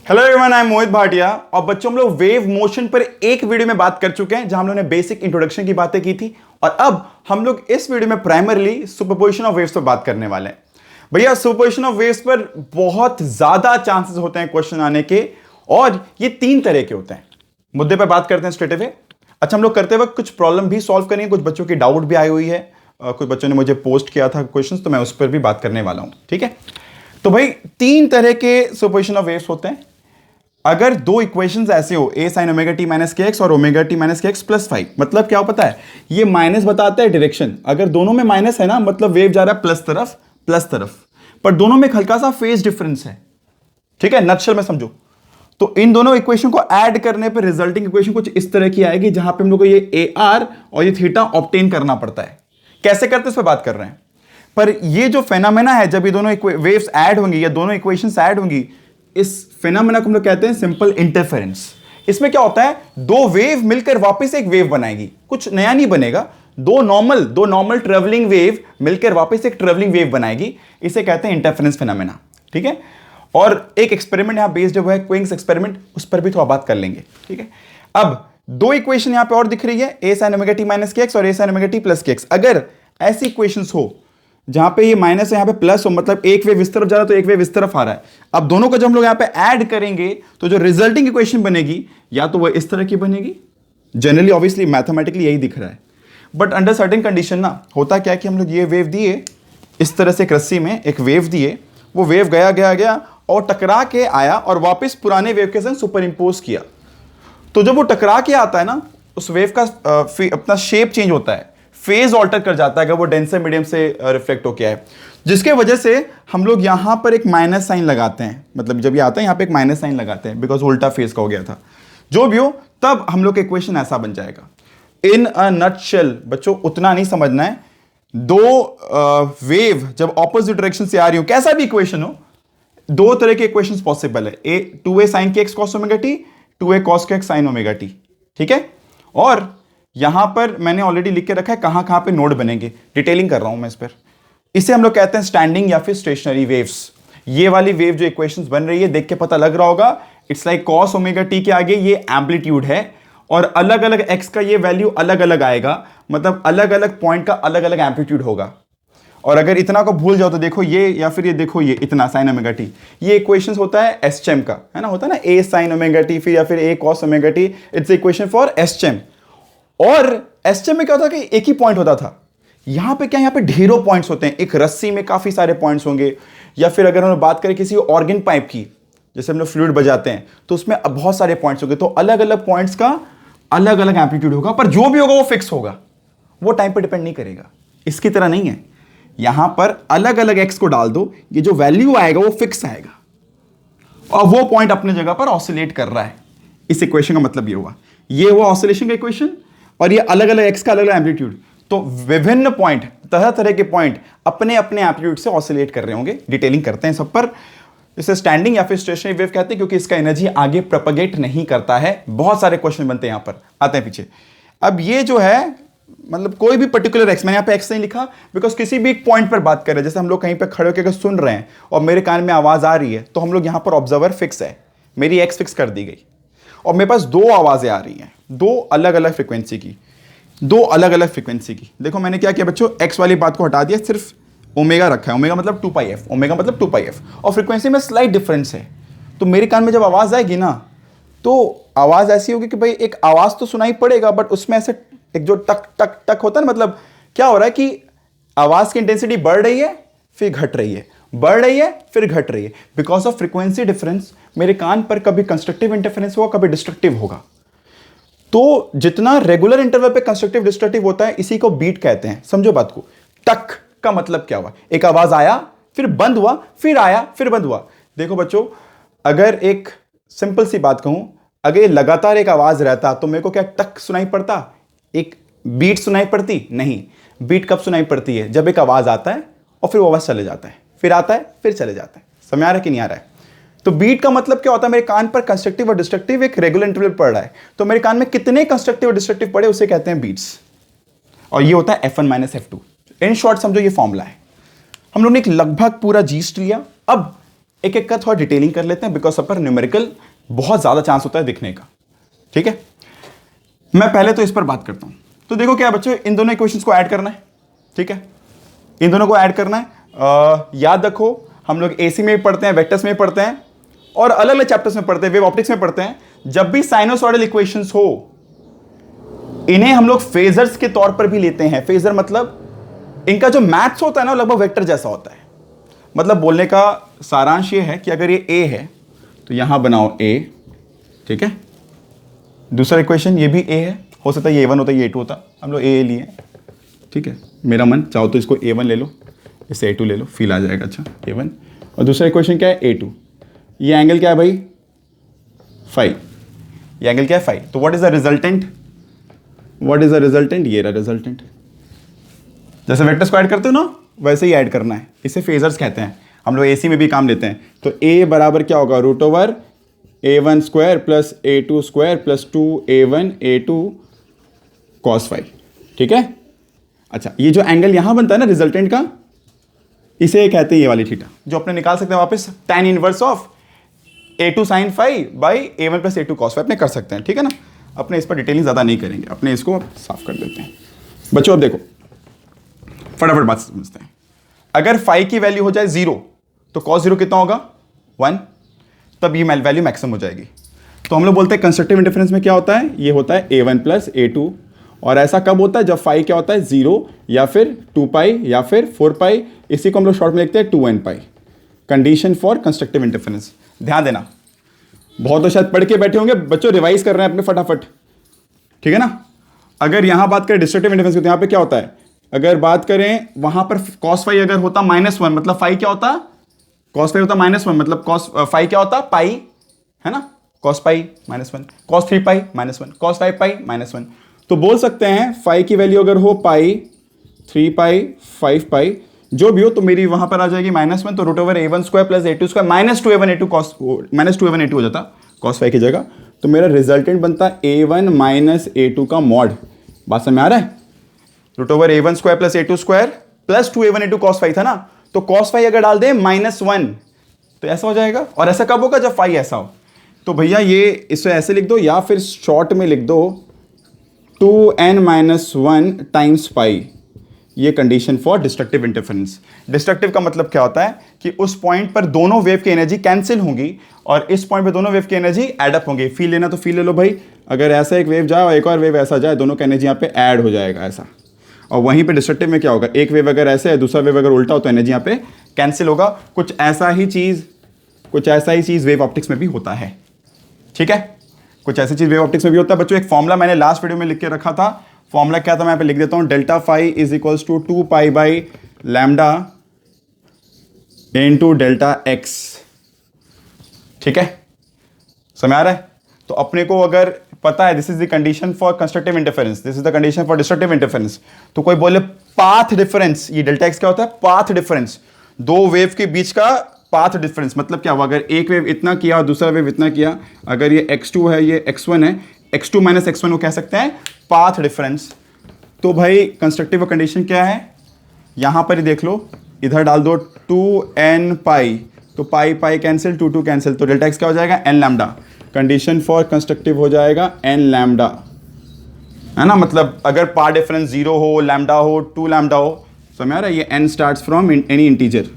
Hello everyone, I am मोहित भाटिया। और बच्चों, हम लोग वेव मोशन पर एक वीडियो में बात कर चुके हैं जहां हम लोगों ने बेसिक इंट्रोडक्शन की बातें की थी। और अब हम लोग इस वीडियो में प्राइमरली सुपरपोजिशन ऑफ वेव्स पर बात करने वाले हैं। भैया, सुपरपोजिशन ऑफ वेव्स पर बहुत ज्यादा चांसेस होते हैं क्वेश्चन आने के, और ये तीन तरह के होते हैं। मुद्दे पर बात करते हैं स्ट्रेट अवे। अच्छा, हम लोग करते वक्त कुछ प्रॉब्लम भी सॉल्व करेंगे, कुछ बच्चों की डाउट भी आई हुई है, कुछ बच्चों ने मुझे पोस्ट किया था क्वेश्चन, तो मैं उस पर भी बात करने वाला हूं। ठीक है, तो भाई तीन तरह के सुपरपोजिशन ऑफ वेव्स होते हैं। अगर दो इक्वेशंस ऐसे हो, ए साइन ओमेगा टी माइनस के एक्स और ओमेगा टी माइनस के एक्स प्लस 5, मतलब क्या हो पता है, ये माइनस बताता है डायरेक्शन। अगर दोनों में माइनस है ना, मतलब वेव जा रहा है प्लस तरफ, पर दोनों में हल्का सा फेज डिफरेंस है। ठीक है, नटशल में समझो। तो इन दोनों इक्वेशन को ऐड करने पर रिजल्टिंग इक्वेशन कुछ इस तरह की आएगी, जहां पे हम लोग को ये ए आर और ये थीटा ऑब्टेन करना पड़ता है। कैसे करते हैं इस पर बात कर रहे हैं। पर ये जो फेनोमेना है, जब ये दोनों वेव्स ऐड होंगी या दोनों इक्वेशंस ऐड होंगी, इस फेनोमेना को हम लोग कहते हैं सिंपल इंटरफेरेंस। इसमें क्या होता है, दो वेव मिलकर वापस एक वेव बनाएगी, कुछ नया नहीं बनेगा। दो नॉर्मल ट्रेवलिंग वेव मिलकर वापस एक ट्रेवलिंग वेव बनाएगी, इसे कहते हैं इंटरफेरेंस फेनोमेना। ठीक है, और एक एक्सपेरिमेंट यहां बेस्ड है क्विंग्स एक्सपेरिमेंट, उस पर भी थोड़ा बात कर लेंगे। ठीक है, अब दो इक्वेशन यहां पे और दिख रही है, ए साइन ओमेगा टी माइनस के एक्स और ए साइन ओमेगा टी प्लस के एक्स। अगर ऐसी इक्वेशंस हो जहां पे ये माइनस है, यहां पे प्लस हो, मतलब एक वेव इस तरफ जा रहा है तो एक वेव इस तरफ आ रहा है। अब दोनों को जब हम लोग यहां पे ऐड करेंगे तो जो रिजल्टिंग इक्वेशन बनेगी, या तो वो इस तरह की बनेगी, जनरली ऑब्वियसली मैथमेटिकली यही दिख रहा है, बट अंडर सर्टेन कंडीशन ना होता क्या है कि हम लोग ये वेव दिए इस तरह से, एक रस्सी में एक वेव दिए, वो वेव गया और टकरा के आया और वापस पुराने वेव के संग सुपर इंपोज किया। तो जब वो टकरा के आता है ना, उस वेव का अपना शेप चेंज होता है, फेज ऑल्टर कर जाता है अगर वो डेंसर मीडियम से रिफ्लेक्ट होके आए, जिसके वजह से हम लोग यहां पर एक माइनस साइन लगाते हैं। मतलब जब ये आता है यहां पे एक माइनस साइन लगाते हैं, बिकॉज उल्टा फेज का हो गया था। जो भी हो, तब हम लोग का इक्वेशन ऐसा बन जाएगा। इन अ नटशेल बच्चों, उतना नहीं समझना है। दो वेव जब ऑपोजिट डायरेक्शन से आ रही हो, कैसा भी इक्वेशन हो, दो तरह के इक्वेशंस पॉसिबल है। ए 2a sin के x cos omega T, 2a cos के x sin ओमेगा टी। ठीक है, और यहां पर मैंने ऑलरेडी लिख के रखा है कहां पे नोड बनेंगे, डिटेलिंग कर रहा हूं मैं इस पर। इसे हम लोग कहते हैं स्टैंडिंग या फिर स्टेशनरी वेव्स। ये वाली वेव जो इक्वेशंस बन रही है, देख के पता लग रहा होगा, it's like cos omega T के आगे ये एम्पलीट्यूड है, और अलग अलग x का ये वैल्यू अलग अलग आएगा, मतलब अलग अलग पॉइंट का अलग अलग एम्पलीट्यूड होगा। और अगर इतना को भूल जाओ तो देखो ये, या फिर ये देखो ये इतना साइन ओमेगा टी, ये इक्वेशंस होता है एसचेम का, है ना, होता है ना ए साइन ओमेगा टी, फिर या फिर a cos omega t, it's equation for SHM. और एसचेम में क्या होता है कि एक ही पॉइंट होता था, यहां पे क्या, यहां पे ढेरों पॉइंट्स होते हैं, एक रस्सी में काफी सारे पॉइंट्स होंगे। या फिर अगर हम बात करें किसी ऑर्गन पाइप की, जैसे हम लोग फ्लूइड बजाते हैं, तो उसमें बहुत सारे पॉइंट्स होंगे, तो अलग अलग पॉइंट्स का अलग अलग एम्पलीट्यूड होगा, पर जो भी होगा वो फिक्स होगा, वो टाइम पर डिपेंड नहीं करेगा। इसकी तरह नहीं है, यहां पर अलग अलग एक्स को डाल दो, ये जो वैल्यू आएगा वो फिक्स आएगा, और वो पॉइंट अपने जगह पर ऑसिलेट कर रहा है। इस इक्वेशन का मतलब ये हुआ, ये हुआ ऑसिलेशन का इक्वेशन, और ये अलग अलग एक्स का अलग अलग एम्पलीट्यूड। तो विभिन्न पॉइंट, तरह तरह के पॉइंट अपने अपने एम्पलीट्यूड से ऑसिलेट कर रहे होंगे। डिटेलिंग करते हैं सब पर। इसे स्टैंडिंग या फिर स्टेशनरी वेव कहते हैं, क्योंकि इसका एनर्जी आगे प्रोपेगेट नहीं करता है। बहुत सारे क्वेश्चन बनते हैं यहां पर, आते हैं पीछे। अब ये जो है, मतलब कोई भी पर्टिकुलर एक्स, मैंने यहाँ पे एक्स नहीं लिखा बिकॉज किसी भी एक पॉइंट पर बात कर रहे हैं। जैसे हम लोग कहीं पे खड़े होकर सुन रहे हैं और मेरे कान में आवाज आ रही है, तो हम लोग यहाँ पर ऑब्जर्वर फिक्स है, मेरी एक्स फिक्स कर दी गई, और मेरे पास दो आवाजें आ रही हैं, दो अलग अलग फ्रिक्वेंसी की। देखो मैंने क्या किया बच्चों, एक्स वाली बात को हटा दिया, सिर्फ ओमेगा रखा है। ओमेगा मतलब 2πf, और फ्रिक्वेंसी में स्लाइट डिफरेंस है। तो मेरे कान में जब आवाज आएगी ना, तो आवाज ऐसी होगी कि भाई एक आवाज तो सुनाई पड़ेगा, बट उसमें ऐसे एक जो टक टक टक होता है ना, मतलब क्या हो रहा है कि आवाज की इंटेंसिटी बढ़ रही है फिर घट रही है, बढ़ रही है फिर घट रही है, बिकॉज ऑफ फ्रीक्वेंसी डिफरेंस। मेरे कान पर कभी कंस्ट्रक्टिव इंटरफेरेंस होगा, कभी डिस्ट्रक्टिव होगा। तो जितना रेगुलर इंटरवल पे कंस्ट्रक्टिव डिस्ट्रक्टिव होता है, इसी को बीट कहते हैं। समझो बात को। टक का मतलब क्या हुआ, एक आवाज आया फिर बंद हुआ, फिर आया फिर बंद हुआ। देखो बच्चों, अगर एक सिंपल सी बात कहूं, अगर लगातार एक आवाज रहता तो मेरे को क्या टक सुनाई पड़ता, एक बीट सुनाई पड़ती? नहीं। बीट कब सुनाई पड़ती है, जब एक आवाज आता है और फिर वो आवाज चले जाता है, फिर आता है फिर चले जाता है। समझ आ रहा है कि नहीं आ रहा है? तो बीट का मतलब क्या होता है, मेरे कान पर कंस्ट्रक्टिव और डिस्ट्रक्टिव एक रेगुलर इंटरवल पड़ रहा है, तो मेरे कान में कितने कंस्ट्रक्टिव और डिस्ट्रक्टिव पड़े उसे कहते हैं बीट्स, और ये होता है F1 - F2। इन शॉर्ट समझो ये फॉर्मूला है। हम लोग ने एक लगभग पूरा जीस्ट लिया। अब एक एक का थोड़ा डिटेलिंग कर लेते हैं, बिकॉज सब पर न्यूमेरिकल बहुत ज़्यादा चांस होता है दिखने का। ठीक है, मैं पहले तो इस पर बात करता हूं। तो देखो क्या बच्चों, इन दोनों इक्वेशंस को ऐड करना है। ठीक है, इन दोनों को ऐड करना है। याद रखो, हम लोग एसी में भी पढ़ते हैं, वेक्टर्स में भी पढ़ते हैं, और अलग अलग चैप्टर्स में पढ़ते हैं, वेव ऑप्टिक्स में पढ़ते हैं। जब भी साइनोसॉइडल इक्वेशंस हो, इन्हें हम लोग फेजर्स के तौर पर भी लेते हैं। फेजर मतलब इनका जो मैथ्स होता है ना, लगभग वेक्टर जैसा होता है। मतलब बोलने का सारांश ये है कि अगर ये ए है तो यहां बनाओ ए, ठीक है। दूसरा इक्वेशन ये भी ए है, हो सकता है ये A1 होता है, ये A2 होता, हम लोग ए लिए। ठीक है, मेरा मन चाहो तो इसको A1 ले लो, इससे A2 ले लो, फील आ जाएगा अच्छा A1। और दूसरा इक्वेशन क्या है, A2। ये एंगल क्या है भाई, फाई। ये एंगल क्या है, फाई। तो what is the resultant, what is the resultant, ये रहा रिजल्टेंट। जैसे वेक्टर्स को ऐड करते हो ना, वैसे ही ऐड करना है। इसे फेजर्स कहते हैं, हम लोग एसी में भी काम लेते हैं। तो ए बराबर क्या होगा, root over A1 square plus A2 square plus 2A1 A2 cos phi. ठीक है, अच्छा ये जो एंगल यहां बनता है ना रिजल्टेंट का, इसे कहते हैं ये वाली थीटा, जो अपने निकाल सकते हैं वापस tan inverse of A2 sine phi by A1 plus A2 cos phi, अपने कर सकते हैं। ठीक है ना, अपने इस पर डिटेलिंग ज़्यादा नहीं करेंगे, अपने इसको साफ कर देते हैं। बच्चों अब देखो, फटाफट बात समझते हैं। अगर फाई की वैल्यू हो जाए 0 तो कॉस 0 कितना होगा, 1, तब ये वैल्यू मैक्सिमम हो जाएगी। तो हम लोग बोलते हैं कंस्ट्रक्टिव इंटरफेरेंस में क्या होता है, ये होता है A1 प्लस A2। और ऐसा कब होता है, जब फाई क्या होता है 0 या फिर 2 पाई या फिर 4 पाई। इसी को हम लोग शॉर्ट में लिखते हैं 2n pi. Condition for constructive interference. ध्यान देना, बहुत तो शायद पढ़ के बैठे होंगे बच्चों, रिवाइज कर रहे हैं अपने फटाफट। ठीक है ना, अगर यहां बात करें डिस्ट्रक्टिव इंटरफेरेंस की, तो यहां पे क्या होता है, अगर बात करें वहां पर कॉस फाई अगर होता -1, मतलब फाई क्या होता, कॉस फाई होता -1, मतलब कॉस फाई क्या होता, पाई, है ना, कॉस पाई -1, कॉस 3 पाई -1, कॉस 5 पाई -1। तो बोल सकते हैं फाई की वैल्यू अगर हो पाई, 3 पाई, 5 पाई, जो भी हो, तो मेरी वहां पर आ जाएगी -1। तो root over A1 square plus A2 square -2A1 A2 cos, -2A1 A2 हो जाता कॉस फाई की जगह। तो मेरा रिजल्टेंट बनता A1 माइनस A2 का मॉड। बात समझ में आ रहा है, root over A1 square plus A2 square plus 2A1 A2 cos phi था ना, तो कॉस फाई अगर डाल दे -1 तो ऐसा हो जाएगा। और ऐसा कब होगा, जब फाई ऐसा हो। तो भैया ये इसे ऐसे लिख दो, या फिर शॉर्ट में लिख दो 2n-1 टाइम्स पाई। ये condition for destructive interference. Destructive का मतलब क्या होता है कि उस पॉइंट पर दोनों वेव की एनर्जी कैंसिल होंगी और इस पॉइंट पर दोनों वेव की एनर्जी एडअप होंगी। फील लेना तो फील ले लो भाई, अगर ऐसा एक वेव जाए और एक और वेव ऐसा जाए, दोनों का एनर्जी यहाँ पे ऐड हो जाएगा ऐसा। और वहीं पे डिस्ट्रक्टिव में क्या होगा, एक वेव अगर ऐसे है, दूसरा वेव अगर उल्टा हो, तो एनर्जी यहाँ पे कैंसिल होगा। कुछ ऐसा ही चीज वेव ऑप्टिक्स में भी होता है। ठीक है, कुछ ऐसी चीज वेव ऑप्टिक्स में भी होता है। बच्चों एक फॉर्मूला मैंने लास्ट वीडियो में लिख के रखा था। फॉर्मूला क्या था, मैं यहाँ पे लिख देता हूं, delta phi is equals to 2 pi by lambda into delta x. ठीक है, समझ आ रहा है। तो अपने को अगर पता है this is the condition for constructive interference, this is the condition for destructive interference, तो कोई बोले पाथ डिफरेंस, ये डेल्टा एक्स क्या होता है, पाथ डिफरेंस, दो वेव के बीच का पाथ डिफरेंस। मतलब क्या हुआ, अगर एक वेव इतना किया और दूसरा वेव इतना किया, अगर ये x2 है ये x1 है, x2 माइनस x1 को कह सकते हैं पाथ डिफरेंस। तो भाई कंस्ट्रक्टिव कंडीशन क्या है, यहां पर ही देख लो, इधर डाल दो 2n पाई, तो पाई पाई कैंसिल, 2 2 कैंसिल, तो डेल्टा एक्स क्या हो जाएगा, n lambda. Condition for constructive हो जाएगा n लैम्डा, है ना। मतलब अगर पाथ डिफरेंस 0 हो, लैम्डा हो, 2 लैम्डा हो, समझ आ रहा है। ये n starts from any integer.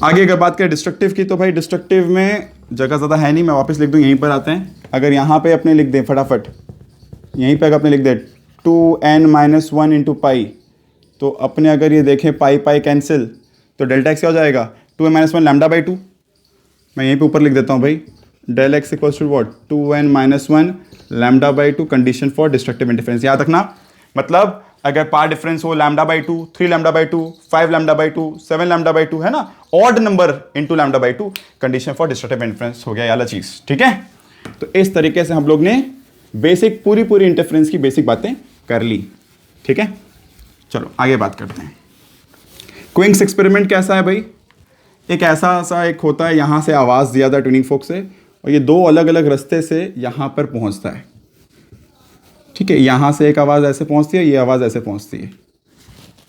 आगे अगर बात करें डिस्ट्रक्टिव की, तो भाई डिस्ट्रक्टिव में जगह ज़्यादा है नहीं, मैं वापस लिख दूं, यहीं पर आते हैं। अगर यहाँ पे अपने लिख दें फटाफट, यहीं पे अगर अपने लिख दें 2n-1 इंटू पाई, तो अपने अगर ये देखें पाई पाई कैंसिल, तो डेल्टा एक्स क्या हो जाएगा, 2n-1 लैम्डा बाई 2। मैं यहीं पे ऊपर लिख देता हूँ भाई, del x equals to what, 2n-1 lambda by 2, condition for destructive interference. याद रखना, मतलब अगर पाथ डिफरेंस हो lambda by 2, 3 lambda by 2, 5 lambda by 2, 7 lambda by 2, है ना, odd number into lambda by 2, condition for destructive interference हो गया ये वाला चीज। ठीक है, तो इस तरीके से हम लोग ने बेसिक पूरी इंटरफेरेंस की बेसिक बातें कर ली। ठीक है, चलो आगे बात करते हैं। क्विंक्स एक्सपेरिमेंट कैसा है भाई, एक ऐसा सा एक होता है, यहां से आवाज दिया था ट्यूनिंग फोक से, और ये दो अलग अलग रास्ते से यहां पर पहुंचता है। ठीक है, यहां से एक आवाज ऐसे पहुंचती है, ये आवाज ऐसे पहुंचती है।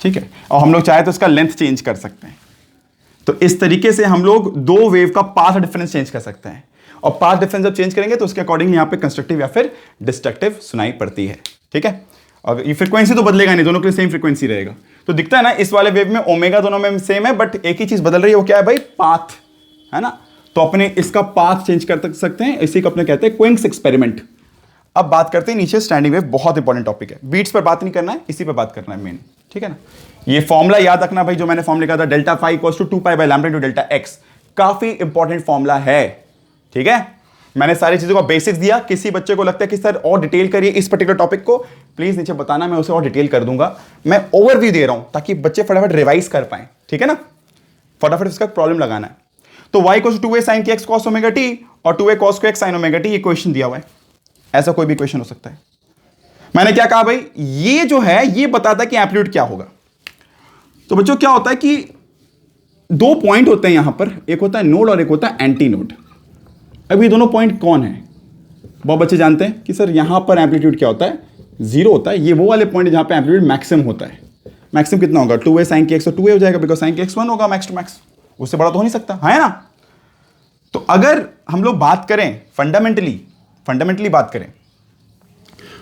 ठीक है, और हम लोग चाहे तो इसका लेंथ चेंज कर सकते हैं। तो इस तरीके से हम लोग दो वेव का पाथ डिफरेंस चेंज कर सकते हैं, और पाथ डिफरेंस जब चेंज करेंगे तो उसके अकॉर्डिंग यहां पे कंस्ट्रक्टिव या फिर डिस्ट्रक्टिव सुनाई पड़ती है। ठीक है, और ये फ्रीक्वेंसी तो बदलेगा नहीं, दोनों के लिए सेम फ्रीक्वेंसी रहेगा। तो दिखता है ना इस वाले वेव में ओमेगा दोनों में सेम है, बट एक ही चीज बदल रही है, वो क्या है भाई, पाथ, है ना। तो अपने इसका पाथ चेंज कर सकते हैं, इसी को अपने कहते हैं क्विंक्स एक्सपेरिमेंट। अब बात करते हैं नीचे स्टैंडिंग वेव, बहुत इंपॉर्टेंट टॉपिक है, बीट्स पर बात नहीं करना है, इसी पर बात करना है मेन। ठीक है ना, ये फॉर्मूला याद रखना भाई, जो मैंने फॉर्मूला लिखा था delta phi equals to 2 pi by lambda to delta x, काफी इंपॉर्टेंट फॉर्मूला है। ठीक है, मैंने सारी चीजों का बेसिक्स दिया। किसी बच्चे को लगता है कि सर और डिटेल करिए इस पर्टिकुलर टॉपिक को, प्लीज नीचे बताना, मैं उसे और डिटेल कर दूंगा। मैं ओवरव्यू दे रहा हूं ताकि बच्चे फटाफट रिवाइज कर पाए। ठीक है ना, फटाफट इसका प्रॉब्लम लगाना है। तो y equals to 2a sin kx cos omega t और 2a cos kx sin omega t, ये क्वेश्चन दिया हुआ है, ऐसा कोई भी क्वेश्चन हो सकता है। मैंने क्या कहा भाई, ये जो है ये बताता है कि एम्पलीट्यूड क्या होगा। तो बच्चों क्या होता है कि दो पॉइंट होते हैं यहां पर, एक होता है नोड और एक होता है एंटी नोड। अब ये दोनों पॉइंट कौन है, बहुत बच्चे जानते हैं कि सर यहां पर एम्पलीट्यूड क्या होता है, जीरो होता है। ये वो वाले पॉइंट जहां पे एम्पलीट्यूड मैक्सिमम होता है। मैक्सिमम कितना होगा, 2a sin kx, तो 2a हो जाएगा, बिकॉज sin kx 1 होगा मैक्स टू मैक्स, उससे बड़ा तो हो नहीं सकता, है ना। तो अगर हम लोग बात करें फंडामेंटली बात करें,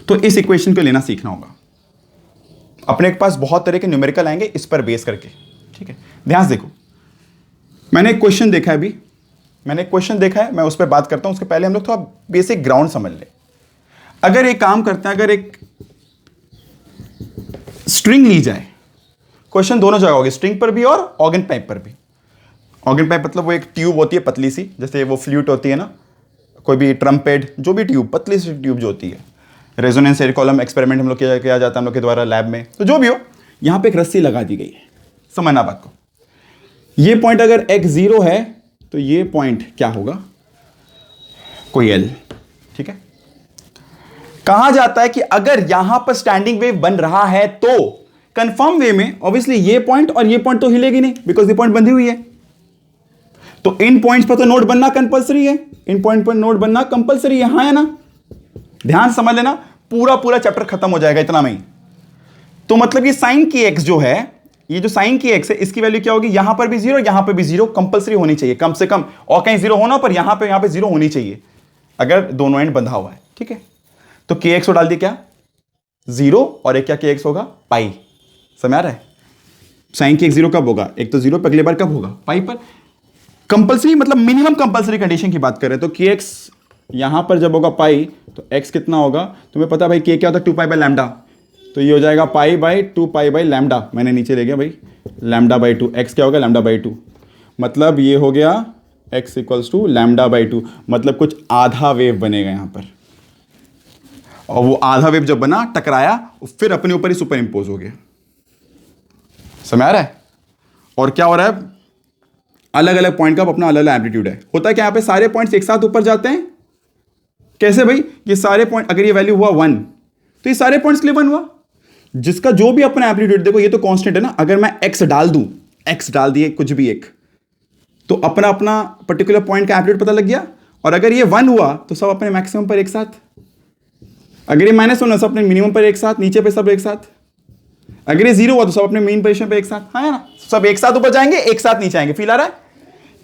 तो इस इक्वेशन को लेना सीखना होगा। अपने के पास बहुत तरह के न्यूमेरिकल आएंगे इस पर बेस करके। ठीक है, ध्यान से देखो, मैंने एक क्वेश्चन देखा है, मैं उस पर बात करता हूं। उसके पहले हम लोग थोड़ा बेसिक ग्राउंड समझ ले। अगर एक काम करते हैं, अगर एक स्ट्रिंग ली जाए, क्वेश्चन दोनों जगह होगी, स्ट्रिंग पर भी और ऑर्गन पाइप पर भी। ऑर्गन पाइप मतलब वो एक ट्यूब होती है पतली सी, जैसे वो फ्लूट होती है ना, कोई भी ट्रम्पेट, जो भी ट्यूब, पतली सी ट्यूब जो होती है। रेजोनेंस एयर कॉलम एक्सपेरिमेंट हम लोग किया जाता है हम लोग के द्वारा लैब में। तो जो भी हो, यहां पे एक रस्सी लगा दी गई है, समझना बात को। ये पॉइंट अगर x 0 है तो ये पॉइंट क्या होगा, कोई l। ठीक है, कहा जाता है कि अगर यहां पर स्टैंडिंग वेव बन रहा है तो कंफर्म वे में ऑब्वियसली ये पॉइंट और ये पॉइंट तो हिलेगी नहीं, बिकॉज ये पॉइंट बंधी हुई है। तो इन पॉइंट्स पर तो नोड बनना कंपलसरी है, इन पॉइंट पर नोड बनना कंपलसरी है, हाँ है ना। ध्यान समझ लेना, पूरा चैप्टर खत्म हो जाएगा इतना में ही। तो मतलब ये साइन की एक्स जो है, ये जो साइन की एक्स है, इसकी वैल्यू क्या होगी, यहां पर भी जीरो, यहां पर भी जीरो, कंपलसरी होनी चाहिए कम से कम, और कहीं जीरो होना, पर यहां पे जीरो होनी चाहिए अगर दोनों एंड बंधा हुआ है। ठीक है, तो के एक्स को डाल दिया क्या, जीरो, और एक क्या के एक्स होगा, पाई। समझ आ रहा है, साइन की एक्स जीरो कब होगा, एक तो जीरो पे, अगले बार कब होगा, पाई पर। कंपलसरी मतलब मिनिमम कंपलसरी कंडीशन की बात कर रहे हैं। तो के एक्स यहां पर जब होगा पाई, तो एक्स कितना होगा, तुम्हें पता भाई के क्या होता है, 2 पाई बाय लैम्डा, तो ये हो जाएगा pi by 2 pi by lambda. मैंने नीचे ले गया भाई लैम्डा बाई 2, एक्स क्या होगा, लैम्डा बाई 2, मतलब ये हो गया x equals to lambda by 2, मतलब कुछ आधा वेव बनेगा यहां पर। और वो आधा वेव जब बना, टकराया, फिर अपने ऊपर ही सुपर इंपोज हो गया। समझ आ रहा है। और क्या हो रहा है, अलग अलग पॉइंट का अपना अलग अलग एम्पलीट्यूड है। होता है कि यहां पे सारे पॉइंट्स एक साथ ऊपर जाते हैं। कैसे भाई, ये सारे पॉइंट, अगर ये वैल्यू हुआ 1, तो ये सारे पॉइंट्स के लिए 1 हुआ, जिसका जो भी अपना एम्पलीट्यूड, देखो ये तो कांस्टेंट है ना, अगर मैं x डाल दूं, x डाल दिए कुछ भी एक, तो अपना अपना पर्टिकुलर पॉइंट का एम्पलीट्यूड पता लग गया। और अगर ये 1 हुआ तो सब अपने मैक्सिमम पर एक साथ, अगर ये -1 सब अपने मिनिमम पर एक साथ, नीचे पे सब एक साथ, अगर ये 0 हुआ तो सब अपने मेन पोजीशन पे एक साथ, हाँ है ना, सब एक साथ ऊपर जाएंगे, एक साथ नीचे आएंगे। फील आ रहा है।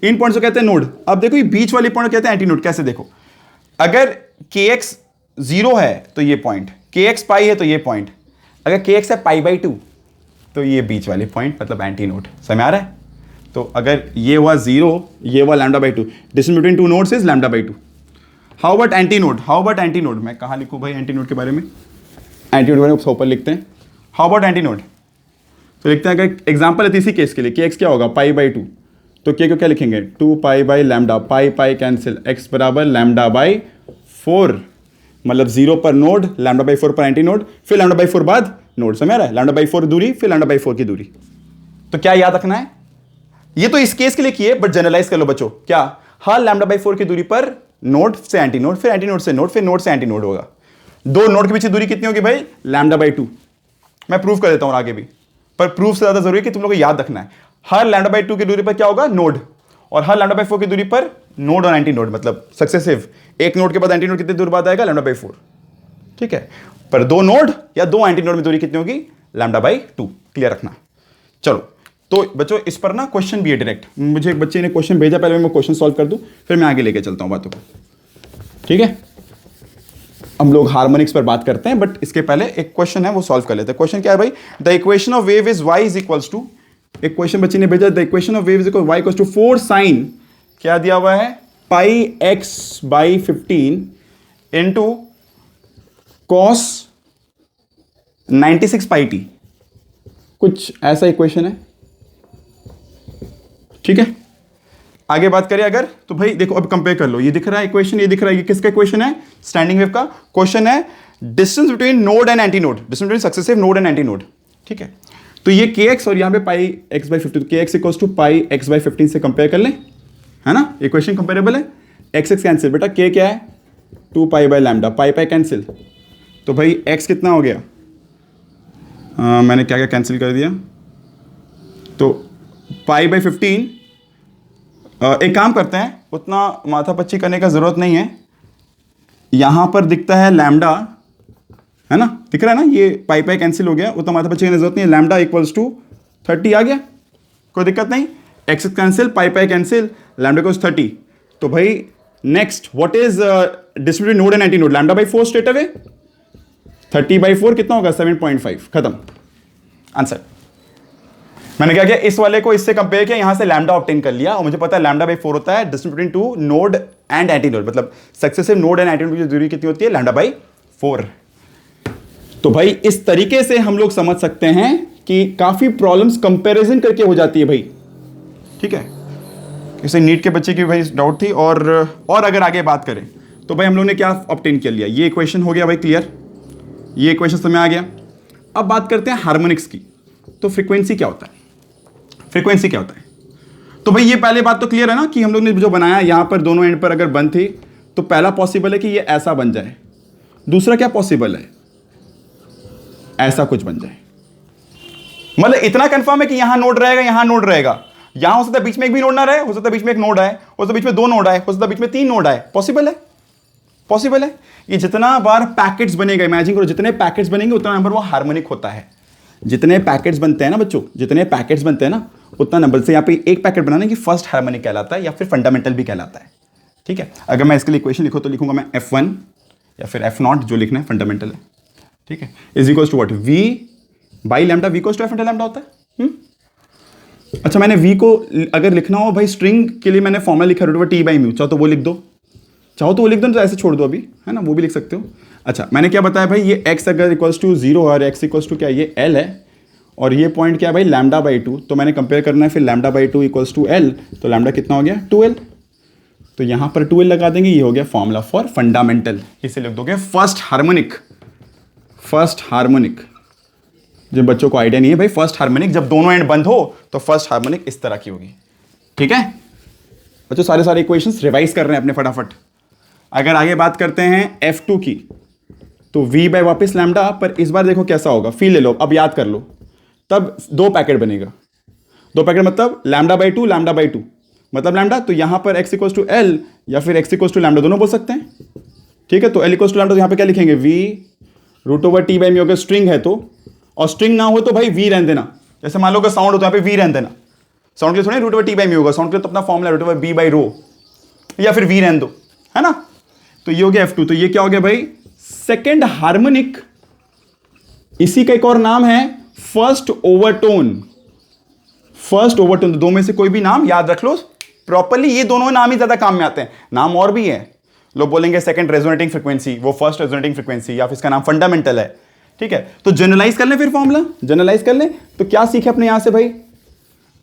इन पॉइंट्स को कहते हैं नोड। अब देखो ये बीच वाले पॉइंट कहते हैं एंटी नोड। कैसे, देखो अगर kx 0 है तो ये पॉइंट, kx पाई है तो ये पॉइंट, अगर kx है पाई बाई 2 तो ये बीच वाले पॉइंट मतलब एंटी नोड। समझ आ रहा है। तो अगर ये हुआ 0, ये हुआ lambda by 2, distance between two nodes is lambda by 2। How about anti node, anti node मैं कहाँ लिखूँ भाई, एंटी नोड के बारे में, एंटी नोड के बारे में ऊपर लिखते हैं। हाउ अबाउट एंटी नोड, तो लिखते हैं, अगर एग्जाम्पल है इसी केस के लिए, kx क्या होगा, पाई बाई 2, तो k को क्या लिखेंगे, 2 pi by lambda, pi pi cancel, x बराबर लैम्डा बाई 4, मतलब 0 पर नोड, लैम्डा बाई 4 पर एंटी नोड, फिर लैम्डा बाई 4 बाद नोड। समझ रहा है, लैम्डा बाई 4 दूरी, फिर लैम्डा बाई 4 की दूरी। तो क्या याद रखना है, ये तो इस केस के लिए किए, बट जनरलाइज कर लो बच्चों, क्या हर लैम्डा बाई 4 की दूरी पर नोड से एंटी नोड, फिर एंटी नोड से नोड, फिर नोड से एंटी नोड होगा। दो नोड के पीछे दूरी कितनी होगी भाई, लैम्डा बाई 2। मैं प्रूफ कर देता हूं आगे भी, पर प्रूफ से ज्यादा जरूरी है कि तुम लोग को याद रखना है, हर लैम्डा बाई 2 की दूरी पर क्या होगा, नोड, और हर लैम्डा बाई 4 की दूरी पर नोड और एंटी नोड, मतलब सक्सेसिव, एक नोड के बाद एंटी नोड कितनी दूर बाद आएगा, लैम्डा बाई 4। ठीक है, पर दो नोड या दो एंटी नोड में दूरी कितनी होगी, लैम्डा बाई 2। क्लियर रखना। चलो, तो बच्चों इस पर ना क्वेश्चन भी है डायरेक्ट, मुझे एक बच्चे ने क्वेश्चन भेजा, पहले मैं क्वेश्चन सॉल्व कर दूं फिर मैं आगे लेके चलता हूं बातों को, ठीक है। हम लोग हार्मोनिक्स पर बात करते हैं बट इसके पहले एक क्वेश्चन है वो सॉल्व कर लेते हैं। क्वेश्चन क्या है भाई, the equation of wave is y is equals to, एक क्वेश्चन बच्चे ने भेजा, the equation of wave is equal y equals to 4 sin क्या दिया हुआ है पाई x बाई 15 इंटू कॉस 96 पाई t, कुछ ऐसा इक्वेशन है, ठीक है। आगे बात करें अगर तो भाई देखो अब कंपेयर कर लो, ये दिख रहा है इक्वेशन, ये दिख रहा है, ये किसका इक्वेशन है, स्टैंडिंग वेव का क्वेश्चन है, distance between node and anti node, distance between successive node and anti node, ठीक है। तो ये kx और यहां पे पाई x बाई 15, kx equals to pi x बाई 15 से कंपेयर कर लें, है ना, इक्वेशन कंपेरेबल है। x कैंसिल, बेटा k क्या है 2 pi by lambda, pi pi cancel, तो भाई x कितना हो गया, मैंने क्या क्या कैंसिल कर दिया, तो पाई बाई 15, एक काम करते हैं उतना माथापच्ची करने का जरूरत नहीं है, यहां पर दिखता है लैम्डा, है ना, दिख रहा है ना, ये पाई पाई कैंसिल हो गया, उतना माथापच्ची करने की जरूरत नहीं है, लैम्डा इक्वल्स टू 30 आ गया, कोई दिक्कत नहीं, एक्स कैंसिल पाई पाई कैंसिल, लैम्डा इक्वल्स 30, तो भाई next what is distributed node and anti node, lambda by 4 straight away, 30 by 4 कितना होगा 7.5, खत्म आंसर। मैंने क्या किया, इस वाले को इससे कंपेयर किया, यहां से लैम्डा ऑब्टेन कर लिया, और मुझे पता है लैम्डा बाई 4 होता है distance between two node and anti node, मतलब successive node and anti node की दूरी कितनी होती है, लैम्डा बाई 4। तो भाई इस तरीके से हम लोग समझ सकते हैं कि काफी प्रॉब्लम्स कंपैरिजन करके हो जाती है भाई, ठीक है। इसे नीट के बच्चे की भाई डाउट थी, और अगर आगे बात करें तो भाई हम लोग ने क्या ऑब्टेन कर लिया, ये इक्वेशन हो गया भाई क्लियर, ये इक्वेशन समझ आ गया। अब बात करते हैं हार्मोनिक्स की, तो फ्रीक्वेंसी क्या होता है, फ्रीक्वेंसी क्या होता है, तो भाई ये पहले बात तो क्लियर है ना कि हम लोग ने जो बनाया यहां पर दोनों एंड पर अगर बंद थी तो पहला पॉसिबल है कि ये ऐसा बन जाए, दूसरा क्या पॉसिबल है, ऐसा कुछ बन जाए, मतलब इतना कंफर्म है कि यहां नोड रहेगा, यहां नोड रहेगा, यहां हो सकता है बीच में एक भी नोड ना रहे, हो सकता है बीच में एक नोड आए, हो सकता है बीच में 2 नोड आए, हो सकता है बीच में 3 नोड आए, पॉसिबल है, पॉसिबल है। ये जितना बार पैकेट्स बनेगा, इमेजिन करो जितने पैकेट्स बनेंगे उतना नंबर वो हार्मोनिक होता है, जितने पैकेट्स बनते हैं ना बच्चों, जितने पैकेट्स बनते हैं ना उतना नंबर से, यहाँ पे एक पैकेट बनाने की फर्स्ट हार्मोनिक कहलाता है या फिर फंडामेंटल भी कहलाता है, ठीक है। अगर मैं इसके लिए इक्वेशन लिखूँ तो लिखूंगा मैं F1 या फिर F0 जो लिखना है फंडामेंटल है, ठीक है, is equals to what, V by lambda, V equals to F into lambda होता है। अच्छा मैंने V को अगर लिखना हो भाई स्ट्रिंग के लिए मैंने फॉर्मूला लिखा √T बाई म्यू, चाहो तो वो लिख दो, चाहो तो वो लिख दो, तो ऐसे छोड़ दो अभी, है ना, वो भी लिख सकते हो। अच्छा मैंने क्या बताया भाई, ये x अगर इक्वल्स टू 0 और x इक्वल्स टू क्या, ये L है, और ये पॉइंट क्या है भाई लैम्डा बाई 2, तो मैंने कंपेयर करना है फिर lambda by 2 equals to L, तो लैम्डा कितना हो गया 2L, तो यहां पर 2L लगा देंगे, ये हो गया फॉर्मूला फॉर फंडामेंटल, इसे लिख दोगे फर्स्ट हार्मोनिक। फर्स्ट हार्मोनिक, जब बच्चों को आइडिया नहीं है भाई, फर्स्ट हार्मोनिक जब दोनों एंड बंद हो तो फर्स्ट हार्मोनिक इस तरह की होगी, ठीक है बच्चों। सारे इक्वेशंस रिवाइज कर रहे हैं अपने फटाफट। अगर आगे बात करते हैं F2 की, तो V बाय वापस लैम्डा, पर इस बार देखो कैसा होगा, फील ले लो, अब याद कर लो, तब 2 पैकेट बनेगा, 2 पैकेट मतलब लैम्डा बाई 2 लैम्डा बाई 2 मतलब लैम्डा, तो यहां पर x इक्वल्स टू L या फिर x इक्वल्स टू लैम्डा दोनों बोल सकते हैं, ठीक है। तो L इक्वल्स टू लैम्डा, तो यहां पे क्या लिखेंगे, V √T बाई म्यू, अगर स्ट्रिंग है तो, और स्ट्रिंग ना हो तो भाई V रहने देना, जैसे मान लो अगर साउंड हो तो यहां पे V रहने देना, साउंड के लिए थोड़ी √T बाई म्यू होगा, साउंड के लिए तो अपना फॉर्मूला √B बाई रो, या फिर V रहने दो, है ना। तो ये हो गया F2, तो ये क्या हो गया भाई सेकेंड हार्मोनिक, इसी का एक और नाम है फर्स्ट ओवरटोन। फर्स्ट ओवरटोन, तो दो में से कोई भी नाम याद रख लो प्रॉपर्ली, ये दोनों नाम ही ज्यादा काम में आते हैं, नाम और भी है, लोग बोलेंगे सेकंड रेजोनेटिंग फ्रीक्वेंसी, वो फर्स्ट रेजोनेटिंग फ्रीक्वेंसी, या फिर इसका नाम फंडामेंटल है, ठीक है। तो जनरलाइज कर ले, फिर फॉर्मूला जनरलाइज कर ले, तो क्या सीखे अपने यहां से भाई,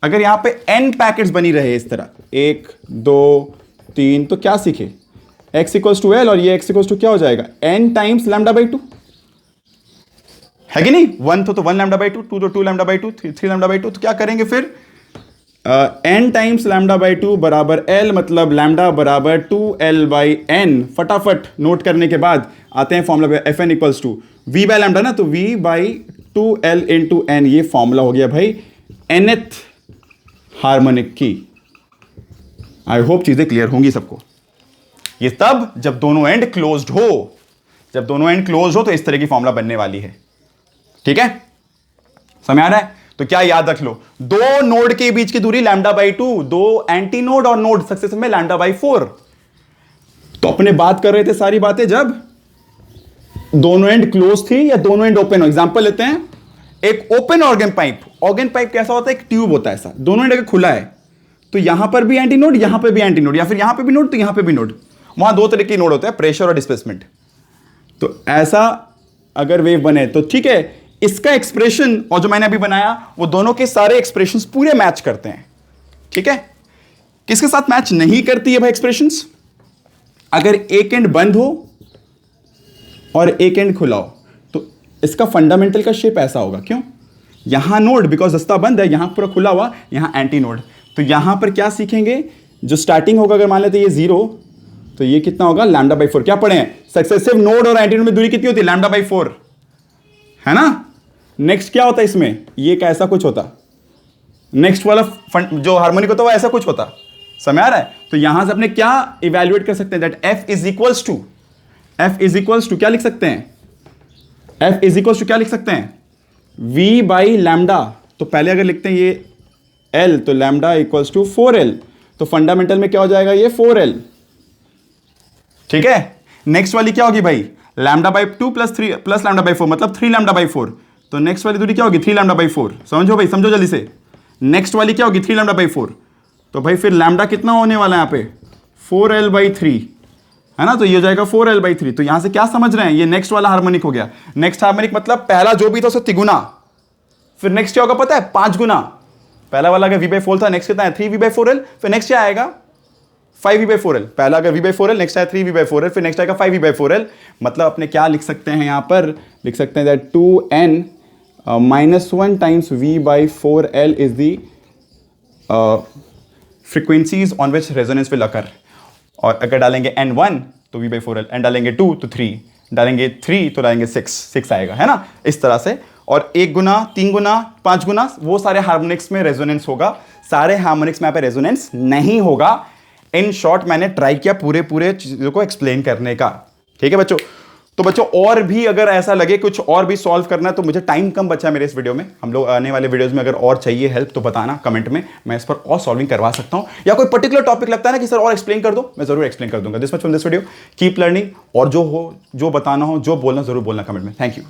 अगर यहां पे n पैकेट्स बनी रहे इस तरह 1 2 3, तो क्या सीखे, x इक्वल्स टू L, और ये x इक्वल्स टू क्या हो जाएगा n टाइम्स लैम्डा बाई 2, है कि नहीं, 1 तो 1 लैम्डा बाई 2, 2 तो 2 लैम्डा बाई 2, 3 लैम्डा बाई 2, तो क्या करेंगे फिर n टाइम्स लैम्डा बाई 2 बराबर L, मतलब लैम्डा बराबर 2L बाई n। फटाफट नोट करने के बाद आते हैं फॉर्मूला पे, Fn equals to V by lambda ना, तो V by 2L into n, ये फॉर्मूला हो गया भाई nth हार्मोनिक की। आई होप चीजें क्लियर होंगी सबको। ये तब जब दोनों एंड क्लोज्ड हो, जब दोनों एंड क्लोज्ड हो तो इस तरह की फॉर्मूला बनने वाली है, ठीक है, समझ आ रहा है। तो क्या याद रख लो, दो नोड के बीच की दूरी λ/2, दो एंटी नोड और नोड सक्सेसिव में λ/4। तो अपने बात कर रहे थे सारी बातें जब दोनों एंड क्लोज थी या दोनों एंड ओपन हो। एग्जांपल लेते हैं, एक ओपन ऑर्गन पाइप कैसा होता है, एक ट्यूब होता है ऐसा, दोनों एंड अगर खुला है तो यहां पर भी एंटी नोड, यहां पर भी एंटी नोड, या फिर यहां पर भी नोड तो यहां पर भी नोड। वहां दो तरह के नोड होते हैं, प्रेशर और डिस्प्लेसमेंट। तो ऐसा अगर वेव बने तो ठीक है, इसका एक्सप्रेशन और जो मैंने अभी बनाया वो दोनों के सारे एक्सप्रेशंस पूरे मैच करते हैं। ठीक है, किसके साथ मैच नहीं करती है भाई एक्सप्रेशंस? अगर एक एंड बंद हो और एक एंड खुला हो तो इसका फंडामेंटल का शेप ऐसा होगा। क्यों? यहां नोड बिकॉज रास्ता बंद है, यहां पूरा खुला हुआ, यहां एंटी नोड। तो यहां पर क्या सीखेंगे, जो स्टार्टिंग होगा अगर मान लेते ये 0 तो ये कितना होगा λ/4। क्या पढ़े हैं, सक्सेसिव नोड और एंटी नोड में दूरी कितनी होती है, λ/4, है ना। नेक्स्ट क्या होता है इसमें, ये कैसा कुछ होता, नेक्स्ट वाला जो हार्मोनिक होता है वो ऐसा कुछ होता। समझ आ रहा है? तो यहां से अपने क्या इवेल्युएट कर सकते हैं, that f is equals to क्या लिख सकते हैं, f इज इक्वल्स टू क्या लिख सकते हैं, v/λ। तो पहले अगर लिखते हैं ये l तो λ इक्वल्स टू 4l, तो फंडामेंटल में क्या हो जाएगा ये 4l। ठीक है, नेक्स्ट वाली क्या होगी भाई, λ/2 प्लस λ/4 मतलब 3λ/4। तो नेक्स्ट वाली दूरी क्या होगी, 3λ/4। समझो भाई, समझो जल्दी से। नेक्स्ट वाली क्या होगी, 3λ/4। तो भाई फिर लैम्डा कितना होने वाला है यहाँ पे, 4l/3, है ना। तो ये हो जाएगा 4l/3। तो यहां से क्या समझ रहे हैं, ये नेक्स्ट वाला हार्मोनिक हो गया। नेक्स्ट हार्मोनिक मतलब पहला जो भी था उससे तिगुना, फिर नेक्स्ट क्या होगा पता है, 5 गुना। पहला वाला अगर v/4 था, नेक्स्ट कितना है 3v/4l, फिर नेक्स्ट क्या आएगा 5v/4l। पहला अगर v/4l, नेक्स्ट आया 3v/4l, फिर नेक्स्ट आएगा 5v/4l। मतलब अपने क्या लिख सकते हैं यहां पर, लिख सकते हैं that 2n -1 times v/4l is the frequencies on which resonance will occur. और अगर डालेंगे n1 तो v/4l, n डालेंगे 2 तो 3, डालेंगे 3 तो डालेंगे 6 आएगा, है ना, इस तरह से। और 1 गुना, 3 गुना, 5 गुना, वो सारे हार्मोनिक्स में रेजोनेंस होगा, सारे हार्मोनिक्स में यहाँ पे रेजोनेंस नहीं होगा। इन शॉर्ट मैंने ट्राई किया पूरे चीजों को एक्सप्लेन करने का। ठीक है बच्चों, तो बच्चों और भी अगर ऐसा लगे कुछ और भी सॉल्व करना है तो मुझे टाइम कम बचा है मेरे इस वीडियो में, हम लोग आने वाले वीडियोस में अगर और चाहिए हेल्प तो बताना कमेंट में, मैं इस पर और सॉल्विंग करवा सकता हूं। या कोई पर्टिकुलर टॉपिक लगता है ना कि सर और एक्सप्लेन कर दो, मैं जरूर एक्सप्लेन कर दूंगा। This much from this video, keep learning. और जो बताना हो, जो बोलना, जरूर बोलना कमेंट में। Thank you.